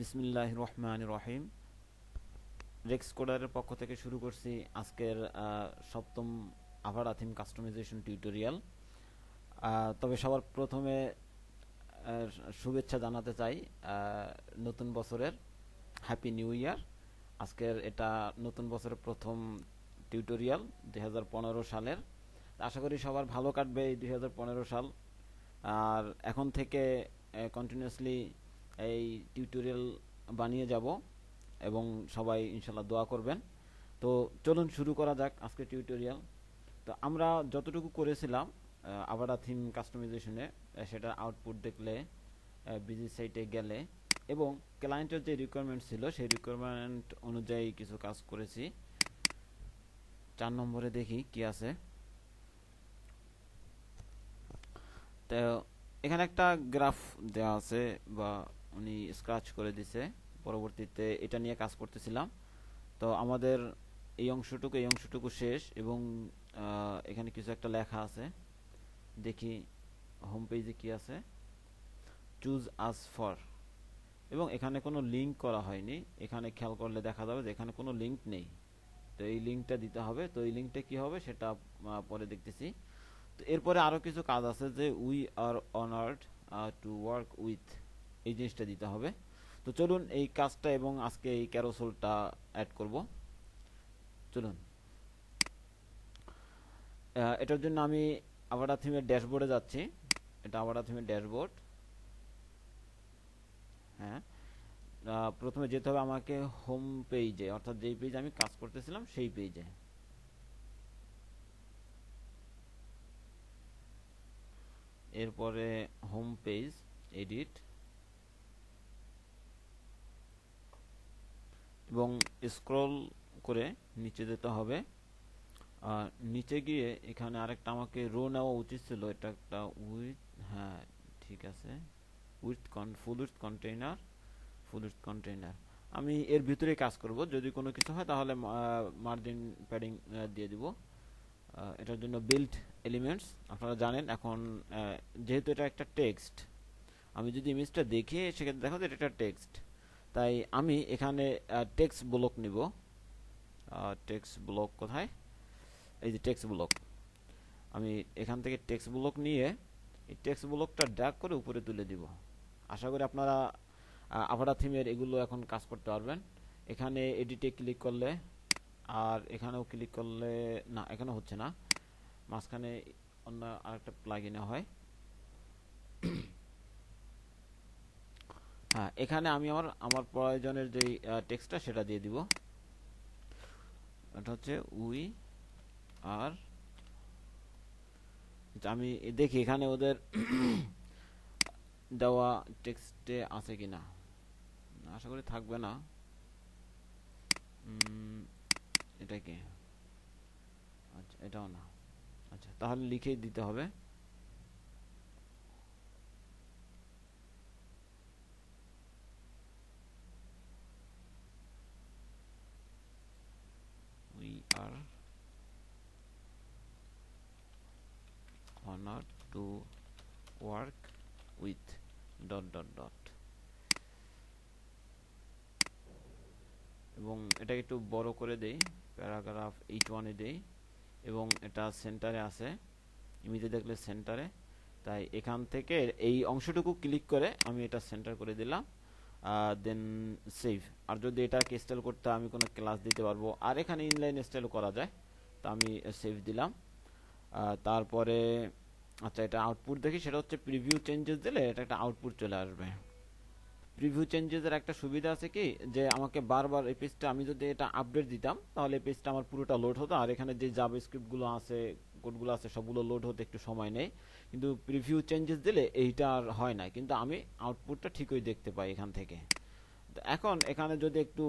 বিসমিল্লাহির রহমানির রহিম। রেক্স কোডারের পক্ষ থেকে শুরু করছি আজকের সপ্তম আভারা থিম কাস্টমাইজেশন টিউটোরিয়াল। তবে সবার প্রথমে শুভেচ্ছা জানাতে চাই নতুন বছরের, হ্যাপি নিউ ইয়ার। আজকের এটা নতুন বছরের প্রথম টিউটোরিয়াল 2015 সালের। আশা করি সবার ভালো কাটবে এই 2015 সাল। আর এখন থেকে কন্টিনিউয়াসলি এই টিউটোরিয়াল বানিয়ে যাব এবং সবাই ইনশাল্লাহ দোয়া করবেন। তো চলুন শুরু করা যাক আজকে টিউটোরিয়াল। তো আমরা যতটুকু করেছিলাম আভারা থিম কাস্টমাইজেশনে, সেটা আউটপুট দেখলে বিজি সাইটে গেলে এবং ক্লায়েন্টের যে রিকোয়ারমেন্ট ছিল সেই রিকোয়ারমেন্ট অনুযায়ী কিছু কাজ করেছি। 4 নম্বরে দেখি কি আছে। তো এখানে একটা গ্রাফ দেওয়া আছে বা উনি স্ক্র্যাচ করে দিছে। পরবর্তীতে এটা নিয়ে কাজ করতেছিলাম। তো আমাদের এই অংশটুকু শেষ এবং এখানে কিছু একটা লেখা আছে। দেখি হোম পেজে কি আছে। চুজ আস ফর, এবং এখানে কোনো লিঙ্ক করা হয়নি। এখানে খেয়াল করলে দেখা যাবে যে এখানে কোনো লিঙ্ক নেই। তো এই লিঙ্কটা দিতে হবে। তো এই লিঙ্কটা কি হবে সেটা পরে দেখতেছি। তো এরপরে আরো কিছু কাজ আছে যে we are honoured to work with, এই জিনিসটা দিতে হবে। তো চলুন এই কাজটা এবং আজকে এই ক্যারোসেলটা অ্যাড করব। চলুন। এটার জন্য আমি আভারা থিমের ড্যাশবোর্ডে যাচ্ছি। এটা আভারা থিমের ড্যাশবোর্ড। হ্যাঁ, প্রথমে যেতে হবে আমাকে হোম পেজে, অর্থাৎ যেই পেজ আমি কাজ করতেছিলাম সেই পেজে। এরপরে হোম পেজ, এডিট, এবং স্ক্রল করে নিচে যেতে হবে। নিচে গিয়ে এখানে আরেকটা আমাকে রো নেওয়া উচিত ছিল। এটা একটা উইথ, হ্যাঁ ঠিক আছে, ফুল উইথ কন্টেইনার। আমি এর ভিতরে কাজ করব। যদি কোনো কিছু হয় তাহলে মার্জিন প্যাডিং দিয়ে দিব। এটার জন্য বিল্ড এলিমেন্টস আপনারা জানেন। এখন যেহেতু এটা একটা টেক্সট, আমি যদি ইমেজটা দেখি সেক্ষেত্রে দেখো যে এটা একটা টেক্সট। তাই আমি এখানে টেক্সট ব্লক নিব। টেক্সট ব্লক কোথায়? এই যে টেক্সট ব্লক। আমি এখান থেকে টেক্সট ব্লক নিয়ে এই টেক্সট ব্লকটা ড্র্যাগ করে উপরে তুলে দিব। আশা করি আপনারা আভারা থিমের এগুলো এখন কাজ করতে পারবেন। এখানে এডিটে ক্লিক করলে, আর এখানেও ক্লিক করলে, না এখানে হচ্ছে না, মাঝখানে অন্য আরেকটা প্লাগইনে হয়। হ্যাঁ, এখানে আমি আমার প্রয়োজনের যে টেক্সটটা সেটা দিয়ে দিব। এটা হচ্ছে উই আর, আমি দেখি এখানে ওদের দেওয়া টেক্সটে আছে কিনা। আশা করি থাকবে না। এটা কি? আচ্ছা, এটাও না। আচ্ছা, তাহলে লিখেই দিতে হবে। We are honored to work with dot dot dot, এবং এটাকে একটু বড় করে দেই, প্যারাগ্রাফ 8:1 দেই, এবং এটা সেন্টারে আছে। ইমেজে দেখলে সেন্টারে। তাই এখান থেকে এই অংশটুকু ক্লিক করে আমি এটা সেন্টার করে দিলাম। দেন সেভ। আর যদি এটাকে স্টাইল করতে আমি কোনো ক্লাস দিতে পারবো, আর এখানে ইনলাইন স্টাইল করা যায়। তা আমি সেভ দিলাম। তারপরে আচ্ছা, এটা আউটপুট দেখি। সেটা হচ্ছে প্রিভিউ চেঞ্জেস দিলে এটা একটা আউটপুট চলে আসবে। প্রিভিউ চেঞ্জেসের একটা সুবিধা আছে কি, যে আমাকে বারবার এই পেজটা, আমি যদি এটা আপডেট দিতাম তাহলে এই পেজটা আমার পুরোটা লোড হতো, আর এখানে যে জাভাস্ক্রিপ্টগুলো আছে, কোডগুলো আছে, সবগুলো লোড হতে একটু সময় নেই। কিন্তু প্রিভিউ চেঞ্জেস দিলে এইটা আর হয় না, কিন্তু আমি আউটপুটটা ঠিকই দেখতে পাই এখান থেকে। এখন এখানে যদি একটু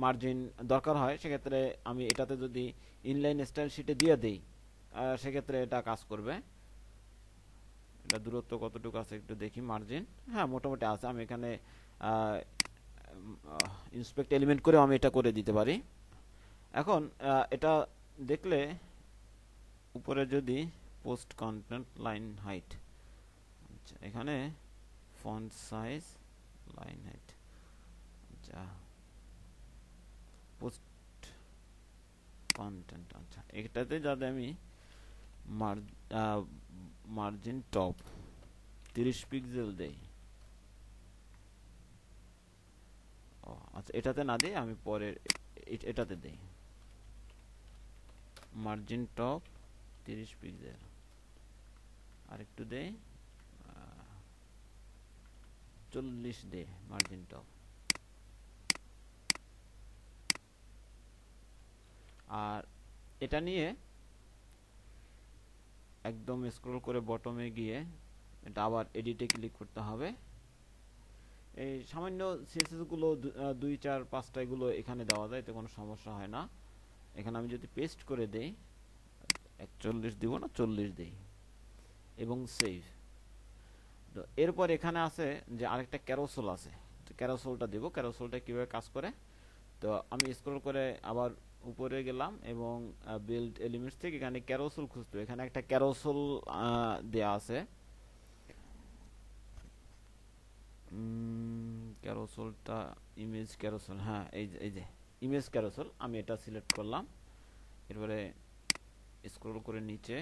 মার্জিন দরকার হয় সেক্ষেত্রে আমি এটাতে যদি ইনলাইন স্টাইল শিটে দিয়ে দেই, সেক্ষেত্রে এটা কাজ করবে। এটা দূরত্ব কতটুকু আছে একটু দেখি। মার্জিন, হ্যাঁ মোটামুটি আছে। আমি এখানে ইন্সপেক্ট এলিমেন্ট করে আমি এটা করে দিতে পারি। এখন এটা দেখলে উপরে যদি পোস্ট কন্টেন্ট লাইন হাইট, আচ্ছা এখানে ফন্ট সাইজ লাইন হাইট, আচ্ছা পোস্ট কন্টেন্ট, আচ্ছা এটাতে যাতে আমি মার্জিন টপ 30 পিক্সেল দেই। ও আচ্ছা, এটাতে না দিই আমি পরে এটাতে দেই মার্জিন টপ 30 পিক্সেল। আর একটু দেই 40 দে মার্জিন টপ। আর এটা নিয়ে একদম স্ক্রল করে বটমে গিয়ে এটা আবার এডিটে ক্লিক করতে হবে। এই সামান্য সিএসএস গুলো 2 4 5টা এগুলো এখানে দেওয়া যায়, তো কোনো সমস্যা হয় না। এখানে আমি যদি পেস্ট করে দেই 41 দিব না 40 দেই এবং সেভ। তো এরপর এখানে আছে যে আরেকটা ক্যারোসেল আছে, তো ক্যারোসেলটা দেব। ক্যারোসেলটা কিভাবে কাজ করে, তো আমি স্ক্রল করে আবার উপরে গেলাম এবং বিল্ড এলিমেন্টস থেকে এখানে ক্যারোসেল খুঁজতে, এখানে একটা ক্যারোসেল দেয়া আছে। ক্যারোসেলটা ইমেজ ক্যারোসেল, হ্যাঁ এই যে ইমেজ ক্যারোসেল, আমি এটা সিলেক্ট করলাম। এরপরে স্ক্রল করে নিচে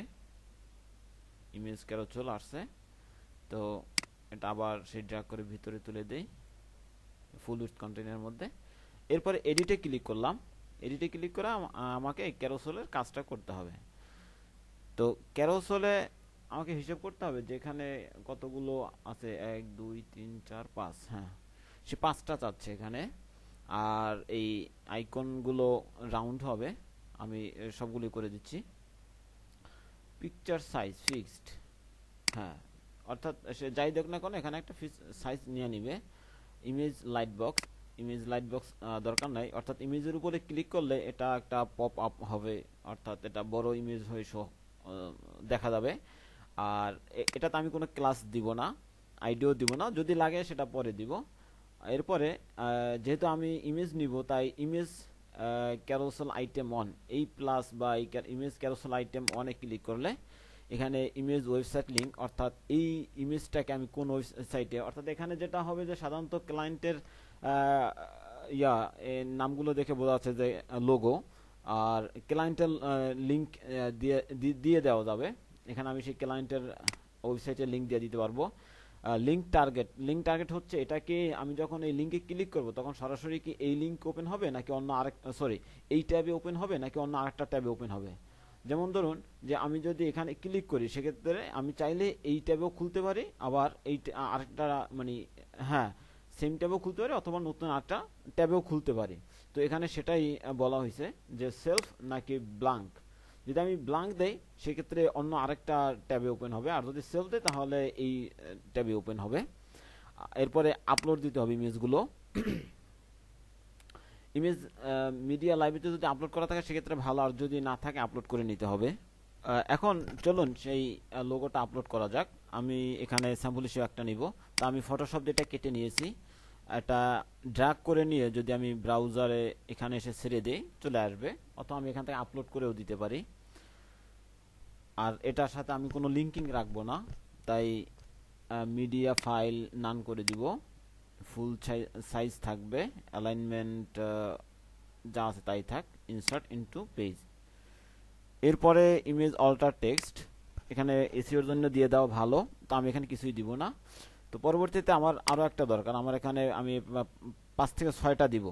ইমেজ ক্যারোসেল আসছে, তো এটা আবার সেই ড্র্যাগ করে ভিতরে তুলে দেই ফুল উইডথ কন্টেইনারের মধ্যে। এরপরে এডিটে ক্লিক করলাম। এডিটে ক্লিক করে আমাকে ক্যারোসেলের কাজটা করতে হবে। তো ক্যারোসেলে আমাকে হিসাব করতে হবে যে এখানে কতগুলো আছে, 1 2 3 4 5, হ্যাঁ সে 5টা চাচ্ছে এখানে। আর এই আইকনগুলো রাউন্ড হবে, আমি সবগুলো করে দিচ্ছি। পিকচার সাইজ ফিক্সড, হ্যাঁ অর্থাৎ সে যাই দেখ না কেন এখানে একটা সাইজ নিয়ে নিবে। Image light box, image light box দরকার নাই, অর্থাৎ ইমেজের উপরে ক্লিক করলে এটা একটা পপ আপ হবে, অর্থাৎ এটা বড় ইমেজ হয়ে দেখা যাবে। আর এটাতে আমি কোনো ক্লাস দিব না, আইডিও দিব না, যদি লাগে সেটা পরে দিব। এরপরে যেহেতু আমি ইমেজ নিব তাই ইমেজ ক্যারোসেল আইটেম অন, এই প্লাস বা এই ইমেজ ক্যারোসেল আইটেম অনে ক্লিক করলে এখানে ইমেজ ওয়েবসাইট লিঙ্ক, অর্থাৎ এই ইমেজটাকে আমি কোন ওয়েবসাইটে, অর্থাৎ এখানে যেটা হবে যে সাধারণত ক্লায়েন্টের নামগুলো দেখে বোঝা যাচ্ছে যে লোগো, আর ক্লায়েন্টের লিঙ্ক দিয়ে দেওয়া যাবে। এখানে আমি সেই ক্লায়েন্টের ওয়েবসাইটের লিঙ্ক দিয়ে দিতে পারবো। লিঙ্ক টার্গেট হচ্ছে এটাকে আমি যখন এই লিঙ্কে ক্লিক করব তখন সরাসরি কি এই লিঙ্ক ওপেন হবে নাকি অন্য এই ট্যাবে ওপেন হবে নাকি অন্য আরেকটা ট্যাবে ওপেন হবে। যেমন ধরুন যে আমি যদি এখানে ক্লিক করি সেক্ষেত্রে আমি চাইলে এই ট্যাবেও খুলতে পারি, আবার এই আরেকটা মানে হ্যাঁ সেম ট্যাবেও খুলতে পারি, অথবা নতুন আরেকটা ট্যাবেও খুলতে পারি। তো এখানে সেটাই বলা হয়েছে যে সেলফ নাকি ব্ল্যাঙ্ক। যদি আমি ব্ল্যাঙ্ক দেই সেক্ষেত্রে অন্য আরেকটা ট্যাবে ওপেন হবে, আর যদি সেলফ দেই তাহলে এই ট্যাবে ওপেন হবে। এরপরে আপলোড দিতে হবে ইমেজগুলো। ইমেজ মিডিয়া লাইব্রেরিতে যদি আপলোড করা থাকে সেক্ষেত্রে ভালো, আর যদি না থাকে আপলোড করে নিতে হবে। এখন চলুন সেই লোগোটা আপলোড করা যাক। আমি এখানে স্যাম্পল হিসেবে একটা নিব, তা আমি ফটোশপ যেটা কেটে নিয়েছি এটা ড্র্যাগ করে নিয়ে যদি আমি ব্রাউজারে এখানে এসে ছেড়ে দিই চলে আসবে, অথবা আমি এখান থেকে আপলোড করেও দিতে পারি। আর এটার সাথে আমি কোনো লিঙ্কিং রাখবো না, তাই মিডিয়া ফাইল নান করে দিব, ফুল সাইজ থাকবে, অ্যালাইনমেন্ট যা আছে তাই থাক, ইনসার্ট ইনটু পেজ। এরপরে ইমেজ অল্টার টেক্সট, এখানে এসইওর জন্য দিয়ে দাও ভালো, তো আমি এখানে কিছুই দিব না। তো পরবর্তীতে আমার আরও একটা দরকার, আমার এখানে আমি 5 থেকে 6টা দিব।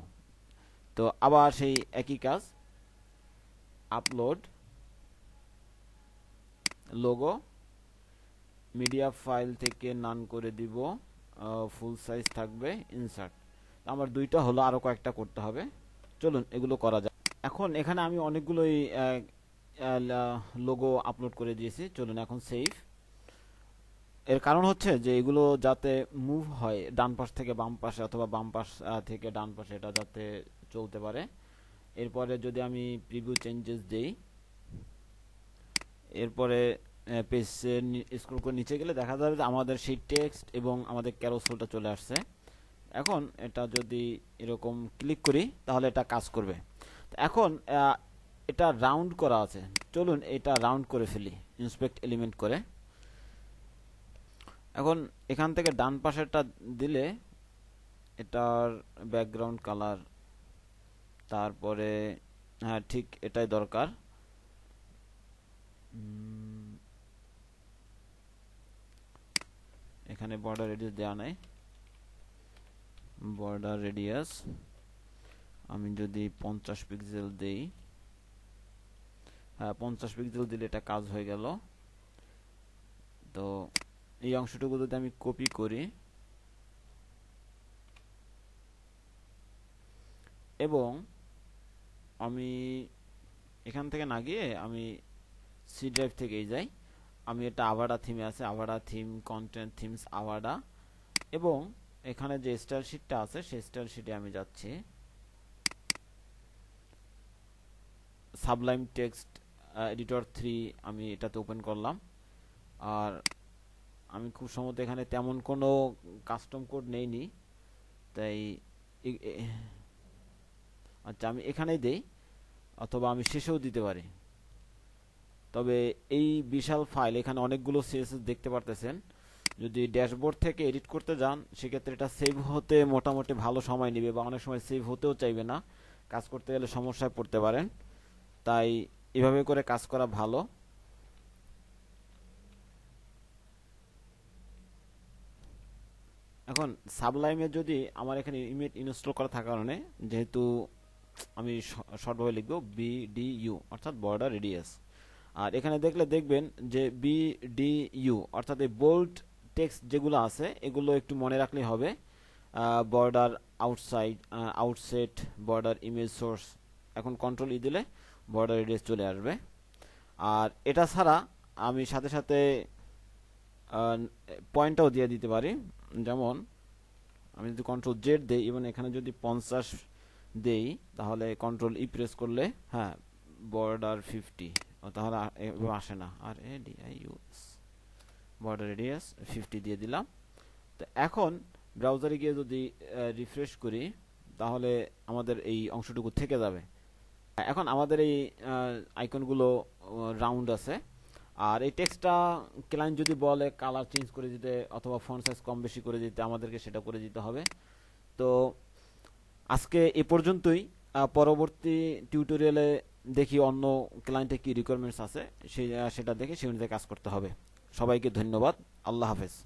তো আবার সেই একই কাজ, আপলোড লোগো, মিডিয়া ফাইল থেকে নান করে দিব, ফুল সাইজ থাকবে, ইনসার্ট। আমার 2টা হলো, আরও কয়েকটা করতে হবে। চলুন এগুলো করা যায়। এখন এখানে আমি অনেকগুলোই লোগো আপলোড করে দিয়েছি, চলুন এখন সেভ। এর কারণ হচ্ছে যে এগুলো যাতে মুভ হয় ডান পাশ থেকে বাম পাশে অথবা বাম পাশ থেকে ডান পাশে, এটা যাতে চলতে পারে। এরপরে যদি আমি প্রিভিউ চেঞ্জেস দেই, এরপরে পেজে স্ক্রল করে নিচে গেলে দেখা যাবে যে আমাদের সেই টেক্সট এবং আমাদের ক্যারোসেলটা চলে আসছে। এখন এটা যদি এরকম ক্লিক করি তাহলে এটা কাজ করবে। এখন এটা রাউন্ড করা আছে, চলুন এটা রাউন্ড করে ফেলি ইন্সপেক্ট এলিমেন্ট করে। এখন এখান থেকে ডান পাশেরটা দিলে এটার ব্যাকগ্রাউন্ড কালার, তারপরে হ্যাঁ ঠিক এটাই দরকার। এখানে বর্ডার রেডিয়াস দেওয়া নাই। বর্ডার রেডিয়াস আমি যদি 50 পিক্সেল দেই, হ্যাঁ 50 পিক্সেল দিলে এটা কাজ হয়ে গেল। তো এই অংশটুকু যদি আমি কপি করি এবং আমি এখান থেকে না গিয়ে আমি সি ড্রাইভ থেকেই যাই, আমি এটা আভাডা থিমে আছে, আভাডা থিম, কন্টেন্ট থিমস আভাডা, এবং এখানে যে স্টাইল শিটটা আছে সেই স্টাইল শিটে আমি যাচ্ছি। সাবলাইম টেক্সট এডিটর 3 আমি এটাতে ওপেন করলাম। আর আমি খুব সম্ভবত এখানে তেমন কোনো কাস্টম কোড নেইনি, তাই আচ্ছা আমি এখানেই দেই, অথবা আমি শেষেও দিতে পারি। তবে এই বিশাল ফাইল, এখানে অনেকগুলো সিএসএস দেখতে পারতেছেন। যদি ড্যাশবোর্ড থেকে এডিট করতে যান সেক্ষেত্রে এটা সেভ হতে মোটামুটি ভালো সময় নেবে, বা অনেক সময় সেভ হতেও চাইবে না, কাজ করতে গেলে সমস্যায় পড়তে পারেন। তাই এভাবে করে কাজ করা ভালো। এখন সাবলাইমে যদি আমার এখানে ইমেজ ইনস্টল করা থাকার কারণে, যেহেতু আমি শর্টভাবে লিখব BDU অর্থাৎ বর্ডার রেডিয়াস, আর এখানে দেখলে দেখবেন যে BDU অর্থাৎ এই বোল্ড টেক্সট যেগুলো আছে এগুলো একটু মনে রাখলেই হবে। Border outside, outset, border image source. এখন কন্ট্রোল ই দিলে বর্ডার রেডিয়াস চলে আসবে। আর এটা ছাড়া আমি সাথে সাথে পয়েন্টটাও দিয়ে দিতে পারি। যেমন আমি যদি কন্ট্রোল জেড দেই এবং এখানে যদি 50 দেই, তাহলে কন্ট্রোল ই প্রেস করলে হ্যাঁ বর্ডার 50, তাহলে আসে না, আর ADIUS বর্ডার রেডিয়াস 50 দিয়ে দিলাম। তো এখন ব্রাউজারে গিয়ে যদি রিফ্রেশ করি তাহলে আমাদের এই অংশটুকু থেকে যাবে। এখন আমাদের এই আইকনগুলো রাউন্ড আছে, আর এই টেক্সটটা ক্লায়েন্ট যদি বলে কালার চেঞ্জ করে দিতে অথবা ফন্ট সাইজ কম বেশি করে দিতে, আমাদেরকে সেটা করে দিতে হবে। তো আজকে এ পর্যন্তই। পরবর্তী টিউটোরিয়ালে দেখি অন্য ক্লায়েন্টে কি রিকোয়ারমেন্টস আছে, সেটা দেখে সেই অনুযায়ী কাজ করতে হবে। সবাইকে ধন্যবাদ। আল্লাহ হাফেজ।